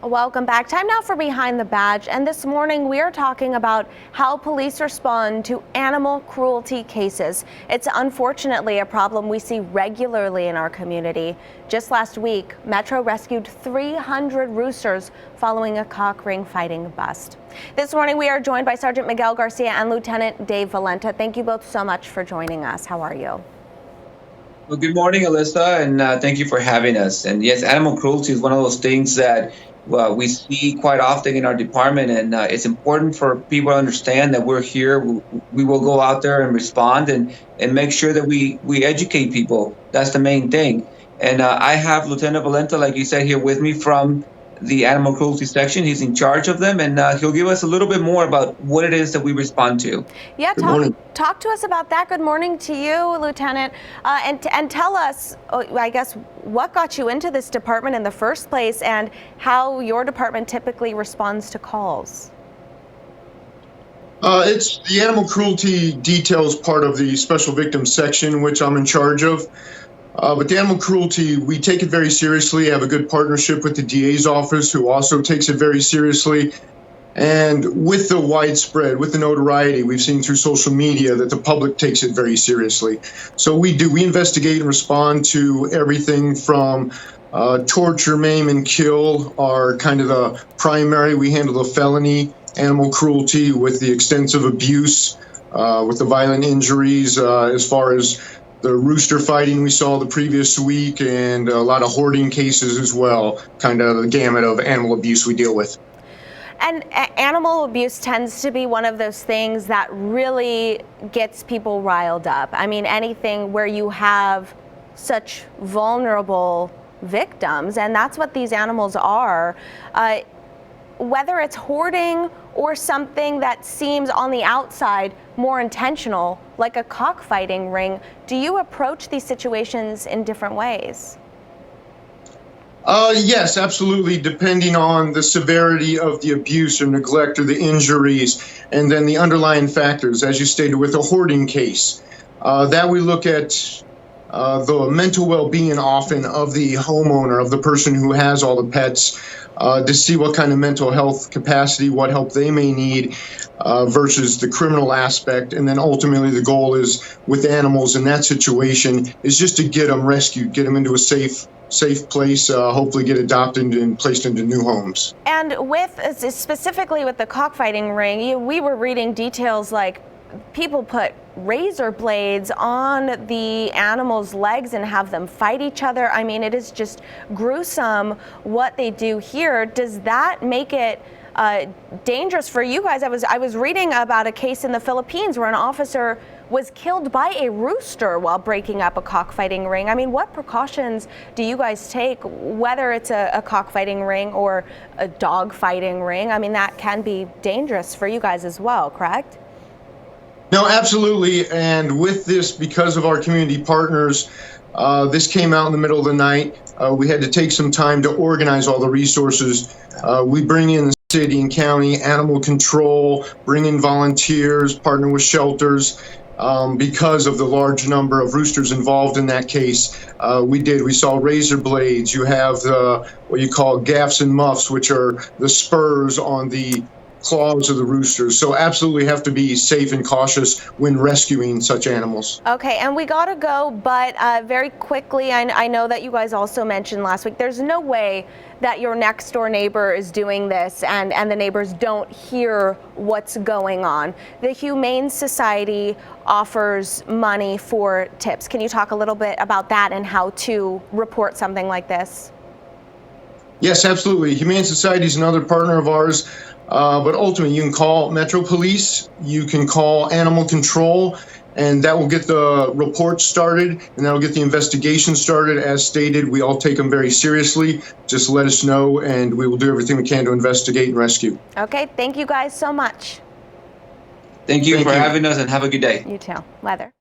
Welcome back. Time now for Behind the Badge. And this morning we are talking about how police respond to animal cruelty cases. It's unfortunately a problem we see regularly in our community. Just last week, Metro rescued 300 roosters following a cock ring fighting bust. This morning we are joined by Sergeant Miguel Garcia and Lieutenant Dave Valenta. Thank you both so much for joining us. How are you? Well, good morning, Alyssa, and thank you for having us. And yes, animal cruelty is one of those things that we see quite often in our department, and it's important for people to understand that we're here. We will go out there and respond and make sure that we educate people. That's the main thing. And I have Lieutenant Valenta, like you said, here with me from the animal cruelty section. He's in charge of them, and he'll give us a little bit more about what it is that we respond to. Yeah, talk to us about that. Good morning to you, Lieutenant, and tell us, I guess, what got you into this department in the first place and how your department typically responds to calls. It's the animal cruelty details part of the special victims section, which I'm in charge of. But the animal cruelty, we take it very seriously, have a good partnership with the DA's office, who also takes it very seriously. And with the widespread, with the notoriety we've seen through social media, that the public takes it very seriously. So we investigate and respond to everything from torture, maim, and kill are kind of the primary. We handle the felony animal cruelty with the extensive abuse, with the violent injuries, as far as the rooster fighting we saw the previous week, and a lot of hoarding cases as well, kind of the gamut of animal abuse we deal with. And animal abuse tends to be one of those things that really gets people riled up. I mean, anything where you have such vulnerable victims, and that's what these animals are. Whether it's hoarding or something that seems on the outside more intentional, like a cockfighting ring, do you approach these situations in different ways? Yes, absolutely, depending on the severity of the abuse or neglect or the injuries, and then the underlying factors, as you stated, with a hoarding case. That we look at the mental well-being often of the homeowner, of the person who has all the pets, to see what kind of mental health capacity, what help they may need, versus the criminal aspect. And then ultimately the goal is, with animals in that situation, is just to get them rescued, get them into a safe place, hopefully get adopted and placed into new homes. And specifically with the cockfighting ring, we were reading details like people put razor blades on the animals' legs and have them fight each other. I mean, it is just gruesome what they do here. Does that make it dangerous for you guys? I was reading about a case in the Philippines where an officer was killed by a rooster while breaking up a cockfighting ring. I mean, what precautions do you guys take, whether it's a cockfighting ring or a dog fighting ring? I mean, that can be dangerous for you guys as well, correct? No, absolutely. And with this, because of our community partners, this came out in the middle of the night. We had to take some time to organize all the resources. We bring in the city and county, animal control, bring in volunteers, partner with shelters. Because of the large number of roosters involved in that case, we saw razor blades. You have what you call gaffs and muffs, which are the spurs on the claws of the roosters. So absolutely have to be safe and cautious when rescuing such animals. Okay, and we gotta go, but very quickly, I know that you guys also mentioned last week, there's no way that your next door neighbor is doing this and the neighbors don't hear what's going on. The Humane Society offers money for tips. Can you talk a little bit about that and how to report something like this? Yes, absolutely. Humane Society is another partner of ours. But ultimately, you can call Metro Police, you can call Animal Control, and that will get the report started, and that will get the investigation started. As stated, we all take them very seriously. Just let us know, and we will do everything we can to investigate and rescue. Okay, thank you guys so much. Thank you for having us, and have a good day. You too. Weather.